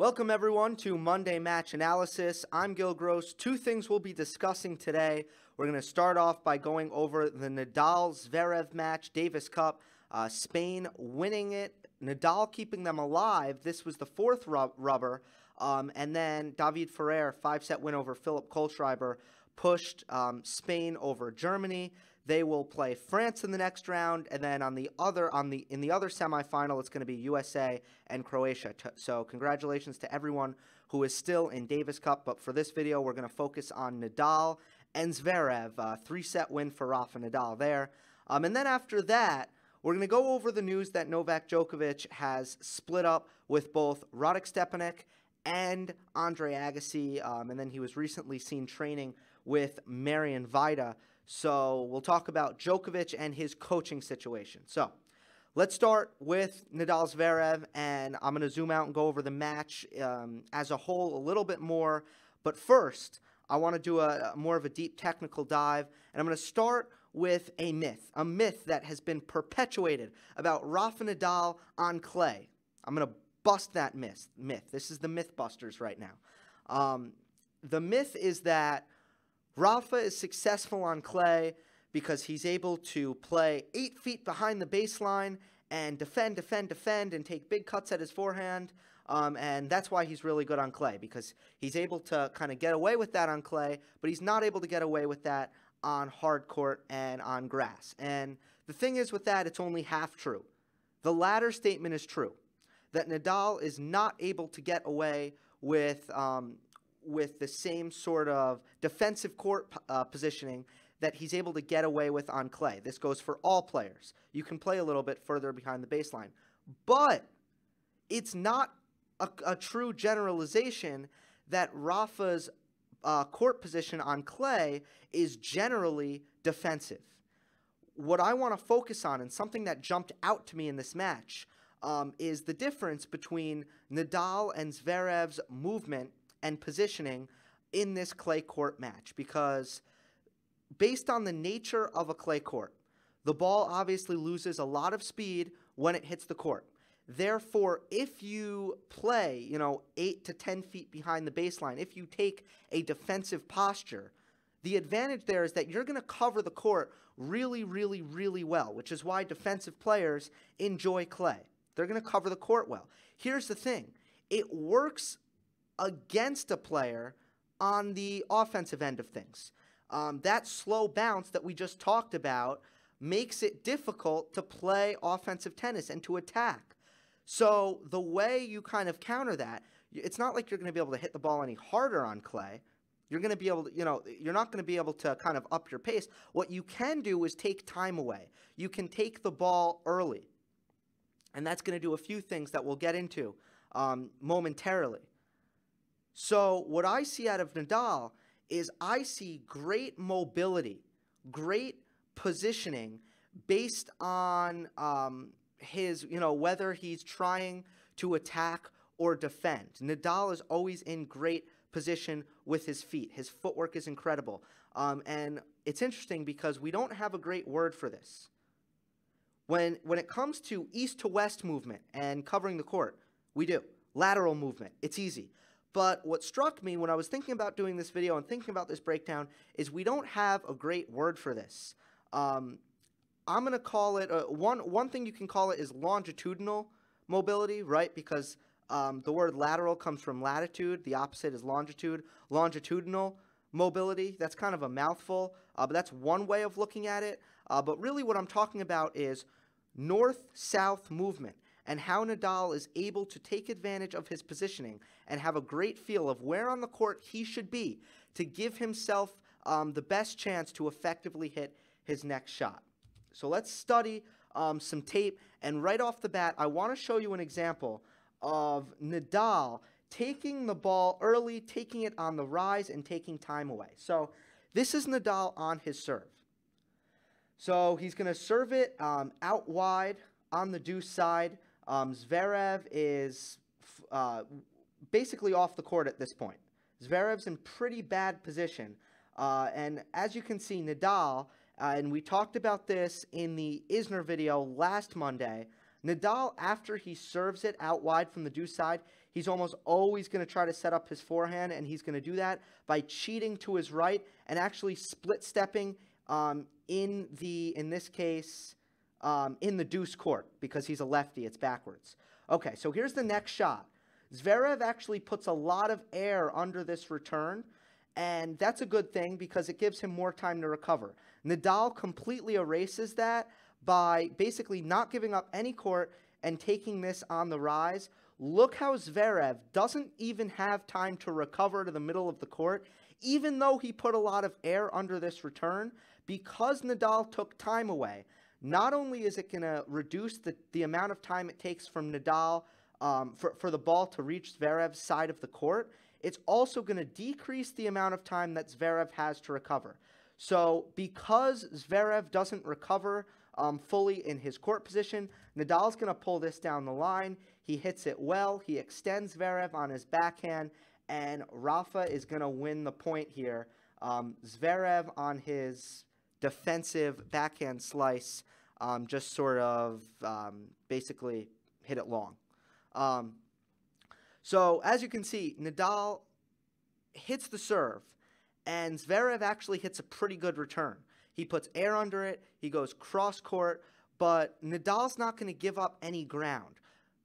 Welcome everyone to Monday Match Analysis. I'm Gill. Two things we'll be discussing today. We're going to start off by going over the Nadal-Zverev match, Davis Cup. Spain winning it, Nadal keeping them alive. This was the fourth rubber. And then David Ferrer, 5-set win over Philipp Kohlschreiber, pushed Spain over Germany. They will play France in the next round, and then in the other semifinal, it's going to be USA and Croatia. So congratulations to everyone who is still in Davis Cup. But for this video, we're going to focus on Nadal and Zverev. 3-set win for Rafa Nadal there. And then after that, we're going to go over the news that Novak Djokovic has split up with both Radek Stepanek and Andre Agassi. And then he was recently seen training with Marian Vajda. So we'll talk about Djokovic and his coaching situation. So let's start with Nadal-Zverev, and I'm going to zoom out and go over the match as a whole a little bit more. But first, I want to do a more of a deep technical dive, and I'm going to start with a myth that has been perpetuated about Rafa Nadal on clay. I'm going to bust that myth. This is the Mythbusters right now. The myth is that Rafa is successful on clay because he's able to play 8 feet behind the baseline and defend, and take big cuts at his forehand. And that's why he's really good on clay, because he's able to kind of get away with that on clay, but he's not able to get away with that on hard court and on grass. And the thing is with that, it's only half true. The latter statement is true, that Nadal is not able to get away with the same sort of defensive court positioning that he's able to get away with on clay. This goes for all players. You can play a little bit further behind the baseline. But it's not a true generalization that Rafa's court position on clay is generally defensive. What I want to focus on, and something that jumped out to me in this match, is the difference between Nadal and Zverev's movement and positioning in this clay court match. Because based on the nature of a clay court, the ball obviously loses a lot of speed when it hits the court. Therefore, if you play, 8 to 10 feet behind the baseline, if you take a defensive posture, the advantage there is that you're going to cover the court really, really, really well, which is why defensive players enjoy clay. They're going to cover the court well. Here's the thing. It works against a player on the offensive end of things. That slow bounce that we just talked about makes it difficult to play offensive tennis and to attack. So the way you kind of counter that, it's not like you're going to be able to hit the ball any harder on clay. You're going to be able to, you're not going to be able to kind of up your pace. What you can do is take time away. You can take the ball early. And that's going to do a few things that we'll get into momentarily. So what I see out of Nadal is I see great mobility, great positioning based on his, whether he's trying to attack or defend. Nadal is always in great position with his feet. His footwork is incredible. And it's interesting because we don't have a great word for this. When it comes to east to west movement and covering the court, we do. Lateral movement, it's easy. But what struck me when I was thinking about doing this video and thinking about this breakdown is we don't have a great word for this. I'm going to call it, one thing you can call it is longitudinal mobility, right? Because the word lateral comes from latitude. The opposite is longitude. Longitudinal mobility, that's kind of a mouthful, but that's one way of looking at it. But really what I'm talking about is north-south movement, and how Nadal is able to take advantage of his positioning and have a great feel of where on the court he should be to give himself the best chance to effectively hit his next shot. So let's study some tape, and right off the bat, I want to show you an example of Nadal taking the ball early, taking it on the rise, and taking time away. So this is Nadal on his serve. So he's going to serve it out wide on the deuce side. Zverev is basically off the court at this point. Zverev's in pretty bad position. And as you can see, Nadal, and we talked about this in the Isner video last Monday, Nadal, after he serves it out wide from the deuce side, he's almost always going to try to set up his forehand, and he's going to do that by cheating to his right and actually split-stepping in this case, in the deuce court, because he's a lefty. It's backwards. Okay, so here's the next shot. Zverev actually puts a lot of air under this return, and that's a good thing because it gives him more time to recover. Nadal completely erases that by basically not giving up any court and taking this on the rise. Look how Zverev doesn't even have time to recover to the middle of the court, even though he put a lot of air under this return. Because Nadal took time away, not only is it going to reduce the amount of time it takes from Nadal for the ball to reach Zverev's side of the court, it's also going to decrease the amount of time that Zverev has to recover. So because Zverev doesn't recover fully in his court position, Nadal's going to pull this down the line. He hits it well. He extends Zverev on his backhand, and Rafa is going to win the point here. Zverev on his defensive backhand slice just sort of basically hit it long. So as you can see, Nadal hits the serve, and Zverev actually hits a pretty good return. He puts air under it, he goes cross-court, but Nadal's not going to give up any ground.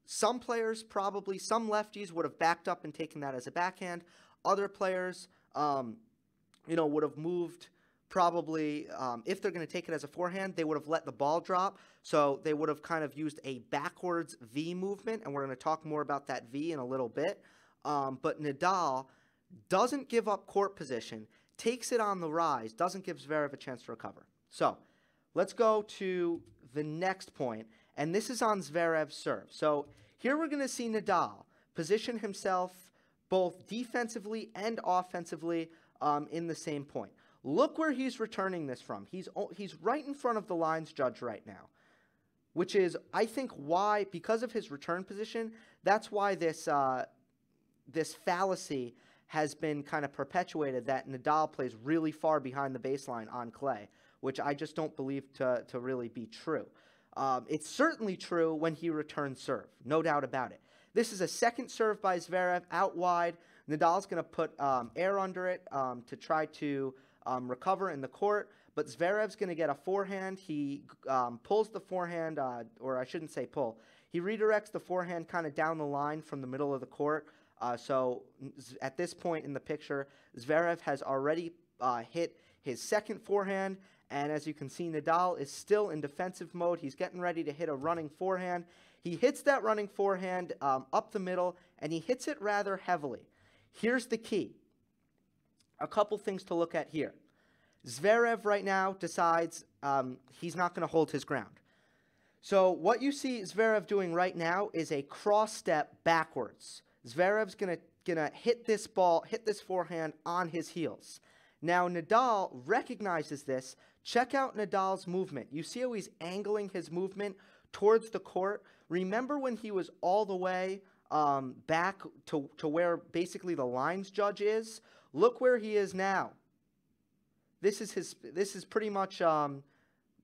Some players, probably, some lefties would have backed up and taken that as a backhand. Other players, would have moved probably, if they're going to take it as a forehand, they would have let the ball drop. So they would have kind of used a backwards V movement, and we're going to talk more about that V in a little bit. But Nadal doesn't give up court position, takes it on the rise, doesn't give Zverev a chance to recover. So let's go to the next point, and this is on Zverev's serve. So here we're going to see Nadal position himself both defensively and offensively in the same point. Look where he's returning this from. He's right in front of the lines judge right now, which is, I think, why, because of his return position, that's why this fallacy has been kind of perpetuated, that Nadal plays really far behind the baseline on clay, which I just don't believe to really be true. It's certainly true when he returns serve, no doubt about it. This is a second serve by Zverev out wide. Nadal's going to put air under it to try to recover in the court, but Zverev's going to get a forehand. He pulls the forehand, or I shouldn't say pull. He redirects the forehand kind of down the line from the middle of the court. So at this point in the picture, Zverev has already hit his second forehand, and as you can see, Nadal is still in defensive mode. He's getting ready to hit a running forehand. He hits that running forehand up the middle, and he hits it rather heavily. Here's the key. A couple things to look at here. Zverev right now decides he's not going to hold his ground. So what you see Zverev doing right now is a cross step backwards. Zverev's gonna hit this ball, hit this forehand on his heels. Now Nadal recognizes this. Check out Nadal's movement. You see how he's angling his movement towards the court? Remember when he was all the way back to where basically the lines judge is? Look where he is now. This is pretty much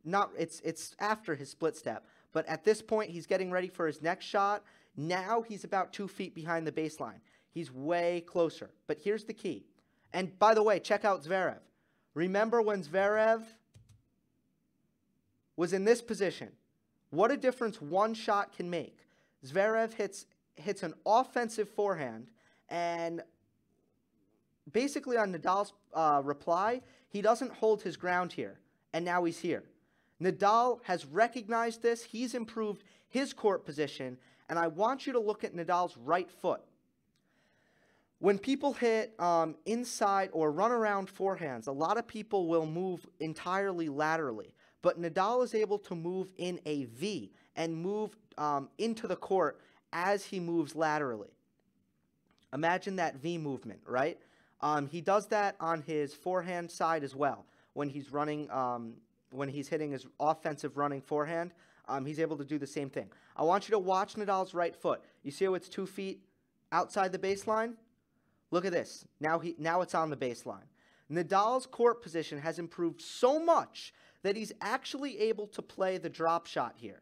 it's after his split step, but at this point he's getting ready for his next shot. Now he's about 2 feet behind the baseline. He's way closer. But here's the key. And by the way, check out Zverev. Remember when Zverev was in this position? What a difference one shot can make. Zverev hits an offensive forehand, and basically on Nadal's reply, he doesn't hold his ground here, and now he's here. Nadal has recognized this. He's improved his court position, and I want you to look at Nadal's right foot. When people hit inside or run around forehands, a lot of people will move entirely laterally, but Nadal is able to move in a V and move into the court as he moves laterally. Imagine that V movement, right? He does that on his forehand side as well. When he's running, when he's hitting his offensive running forehand, he's able to do the same thing. I want you to watch Nadal's right foot. You see how it's 2 feet outside the baseline? Look at this. Now it's on the baseline. Nadal's court position has improved so much that he's actually able to play the drop shot here.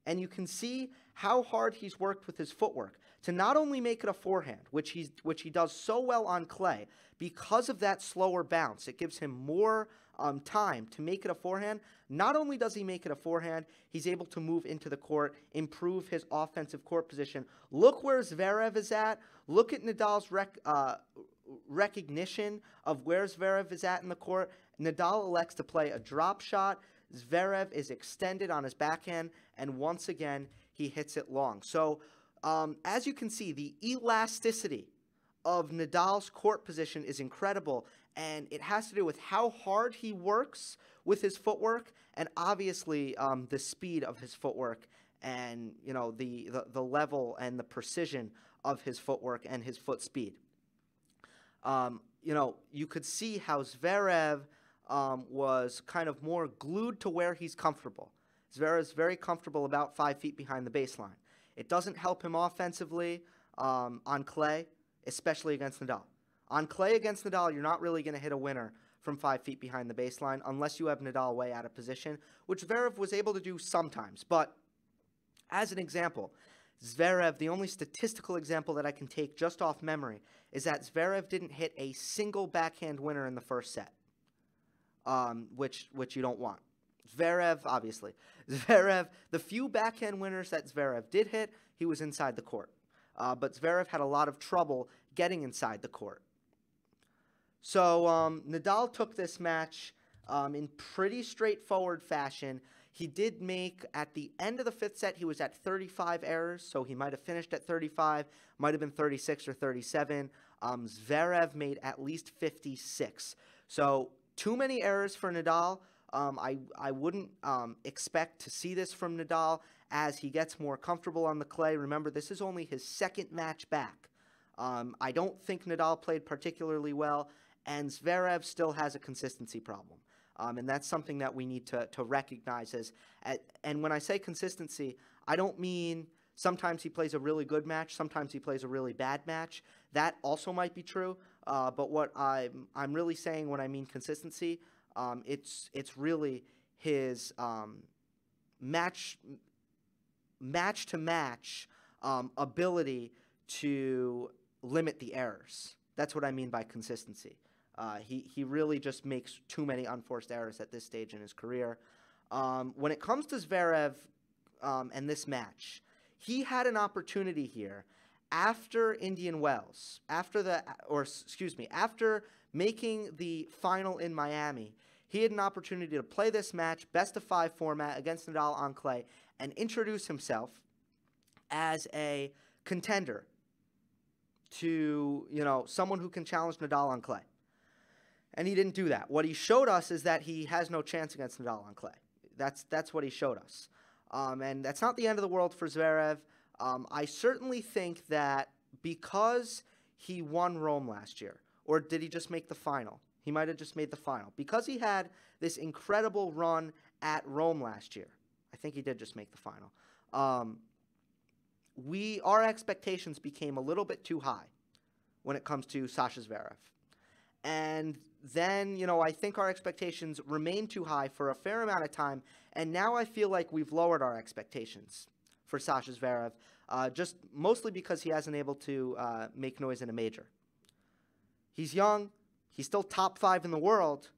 And you can see how hard he's worked with his footwork to not only make it a forehand, which he does so well on clay. Because of that slower bounce, it gives him more time to make it a forehand. Not only does he make it a forehand, he's able to move into the court, improve his offensive court position. Look where Zverev is at. Look at Nadal's recognition of where Zverev is at in the court. Nadal elects to play a drop shot. Zverev is extended on his backhand, and once again, he hits it long. So, as you can see, the elasticity of Nadal's court position is incredible, and it has to do with how hard he works with his footwork, and obviously the speed of his footwork, and the level and the precision of his footwork and his foot speed. You could see how Zverev was kind of more glued to where he's comfortable. Zverev's very comfortable about 5 feet behind the baseline. It doesn't help him offensively on clay, especially against Nadal. On clay against Nadal, you're not really going to hit a winner from 5 feet behind the baseline unless you have Nadal way out of position, which Zverev was able to do sometimes. But as an example, Zverev, the only statistical example that I can take just off memory is that Zverev didn't hit a single backhand winner in the first set, which you don't want. Zverev, obviously. Zverev, the few backhand winners that Zverev did hit, he was inside the court. But Zverev had a lot of trouble getting inside the court. So Nadal took this match in pretty straightforward fashion. He did make, at the end of the fifth set, he was at 35 errors, so he might have finished at 35, might have been 36 or 37. Zverev made at least 56. So too many errors for Nadal. I wouldn't expect to see this from Nadal as he gets more comfortable on the clay. Remember, this is only his second match back. I don't think Nadal played particularly well, and Zverev still has a consistency problem. And that's something that we need to recognize and when I say consistency, I don't mean sometimes he plays a really good match, sometimes he plays a really bad match. That also might be true, but what I'm really saying when I mean consistency, it's really his match to match ability to limit the errors. That's what I mean by consistency. He really just makes too many unforced errors at this stage in his career. When it comes to Zverev and this match, he had an opportunity here after Indian Wells, after making the final in Miami. He had an opportunity to play this match, best-of-5 format against Nadal on clay, and introduce himself as a contender to, someone who can challenge Nadal on clay. And he didn't do that. What he showed us is that he has no chance against Nadal on clay. That's what he showed us. And that's not the end of the world for Zverev. I certainly think that because he won Rome last year, or did he just make the final? He might have just made the final. Because he had this incredible run at Rome last year, I think he did just make the final, our expectations became a little bit too high when it comes to Sasha Zverev. And then, I think our expectations remained too high for a fair amount of time, and now I feel like we've lowered our expectations for Sasha Zverev, just mostly because he hasn't able to make noise in a major. He's young. He's still top 5 in the world.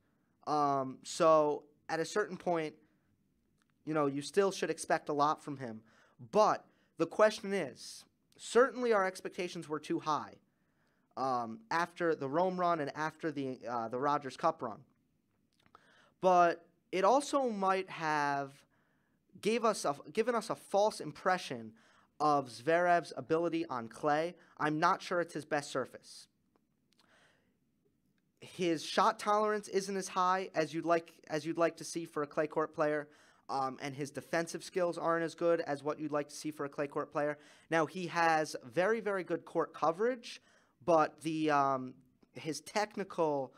So at a certain point, you still should expect a lot from him. But the question is, certainly our expectations were too high after the Rome run and after the Rogers Cup run. But it also might have given us a false impression of Zverev's ability on clay. I'm not sure it's his best surface. His shot tolerance isn't as high as you'd like to see for a clay court player, and his defensive skills aren't as good as what you'd like to see for a clay court player. Now, he has very, very good court coverage, but his technical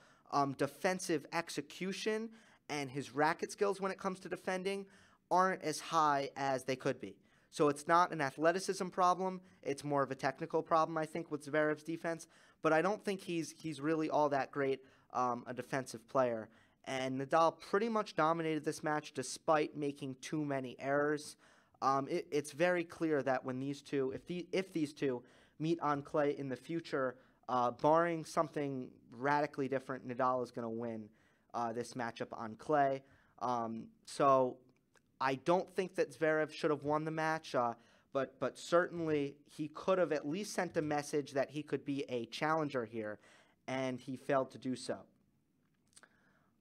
defensive execution and his racket skills when it comes to defending aren't as high as they could be. So it's not an athleticism problem. It's more of a technical problem, I think, with Zverev's defense. But I don't think he's really all that great a defensive player. And Nadal pretty much dominated this match despite making too many errors. it's very clear that when these two, if these two meet on clay in the future, barring something radically different, Nadal is going to win this matchup on clay. So I don't think that Zverev should have won the match, but certainly he could have at least sent a message that he could be a challenger here, and he failed to do so.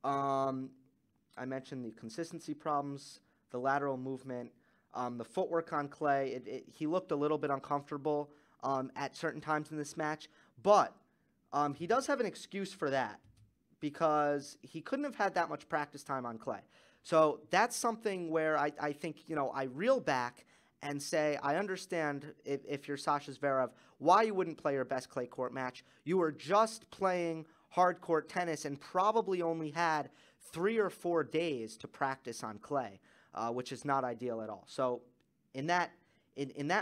I mentioned the consistency problems, the lateral movement, the footwork on clay. He looked a little bit uncomfortable at certain times in this match, but he does have an excuse for that because he couldn't have had that much practice time on clay. So that's something where I think, I reel back and say, I understand if you're Sasha Zverev, why you wouldn't play your best clay court match. You were just playing hard court tennis and probably only had 3 or 4 days to practice on clay, which is not ideal at all. So in that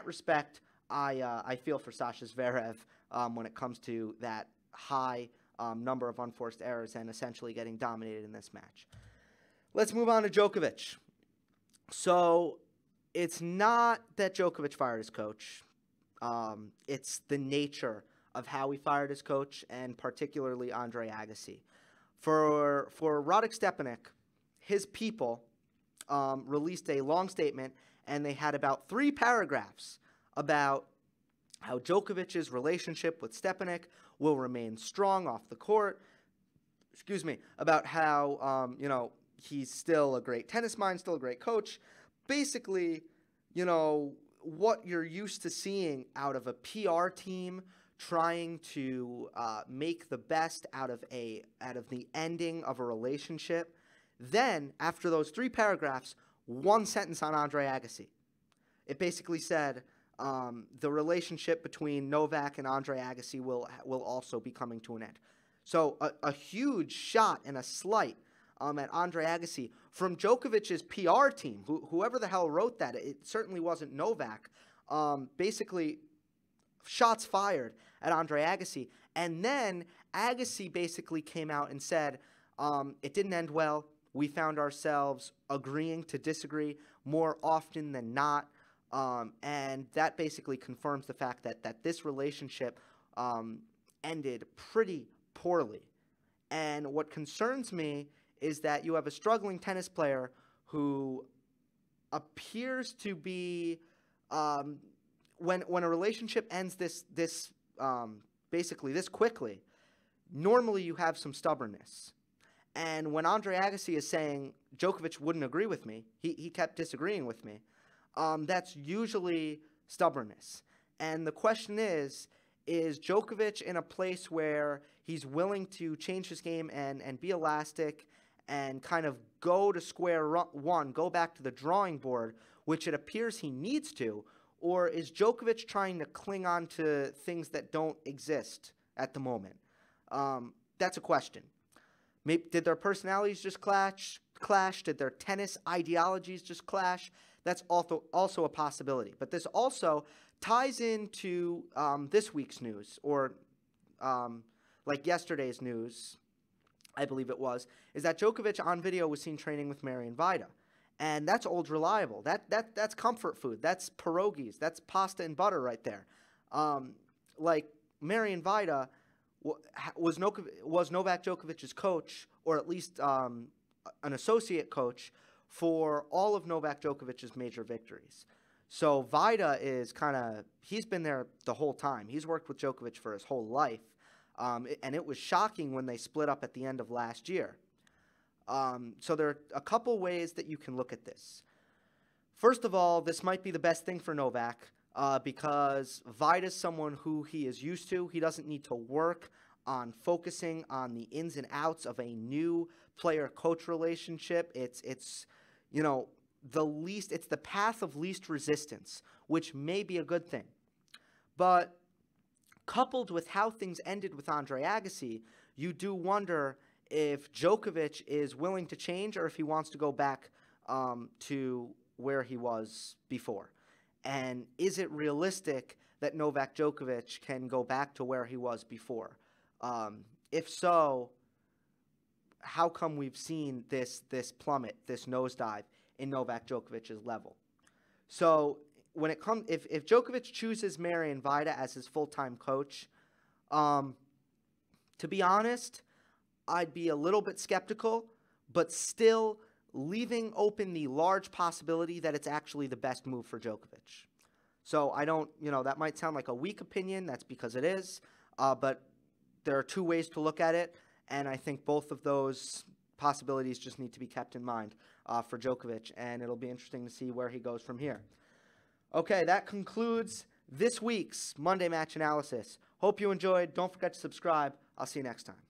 respect, I feel for Sasha Zverev when it comes to that high number of unforced errors and essentially getting dominated in this match. Let's move on to Djokovic. So it's not that Djokovic fired his coach. It's the nature of how he fired his coach, and particularly Andre Agassi. For Radek Stepanek, his people released a long statement, and they had about 3 paragraphs about how Djokovic's relationship with Stepanek will remain strong off the court. Excuse me, about how, he's still a great tennis mind, still a great coach. Basically, what you're used to seeing out of a PR team trying to make the best out of the ending of a relationship. Then, after those 3 paragraphs, 1 sentence on Andre Agassi. It basically said the relationship between Novak and Andre Agassi will also be coming to an end. So a huge shot and a slight at Andre Agassi from Djokovic's PR team, whoever the hell wrote that. It certainly wasn't Novak. Basically, shots fired at Andre Agassi. And then Agassi basically came out and said, it didn't end well. We found ourselves agreeing to disagree more often than not. And that basically confirms the fact that this relationship ended pretty poorly. And what concerns me is that you have a struggling tennis player who appears to be, when a relationship ends basically this quickly, normally you have some stubbornness. And when Andre Agassi is saying, Djokovic wouldn't agree with me, he kept disagreeing with me, that's usually stubbornness. And the question is Djokovic in a place where he's willing to change his game and be elastic and kind of go to square one, go back to the drawing board, which it appears he needs to, or is Djokovic trying to cling on to things that don't exist at the moment? That's a question. Maybe, did their personalities just clash? Did their tennis ideologies just clash? That's also a possibility. But this also ties into this week's news, or like yesterday's news, I believe it was, is that Djokovic on video was seen training with Marian Vajda. And that's old reliable. That's comfort food. That's pierogies. That's pasta and butter right there. Like Marian Vajda was Novak Djokovic's coach, or at least an associate coach, for all of Novak Djokovic's major victories. So Vajda is he's been there the whole time. He's worked with Djokovic for his whole life. And it was shocking when they split up at the end of last year. So there are a couple ways that you can look at this. First of all, this might be the best thing for Novak because Vajda is someone who he is used to. He doesn't need to work on focusing on the ins and outs of a new player-coach relationship. It's the path of least resistance, which may be a good thing. But coupled with how things ended with Andre Agassi, you do wonder if Djokovic is willing to change or if he wants to go back to where he was before. And is it realistic that Novak Djokovic can go back to where he was before? If so, how come we've seen this plummet, this nosedive in Novak Djokovic's level? So when it comes, if Djokovic chooses Marian Vajda as his full-time coach, to be honest, I'd be a little bit skeptical, but still leaving open the large possibility that it's actually the best move for Djokovic. So I don't, that might sound like a weak opinion. That's because it is. But there are two ways to look at it, and I think both of those possibilities just need to be kept in mind for Djokovic, and it'll be interesting to see where he goes from here. Okay, that concludes this week's Monday Match Analysis. Hope you enjoyed. Don't forget to subscribe. I'll see you next time.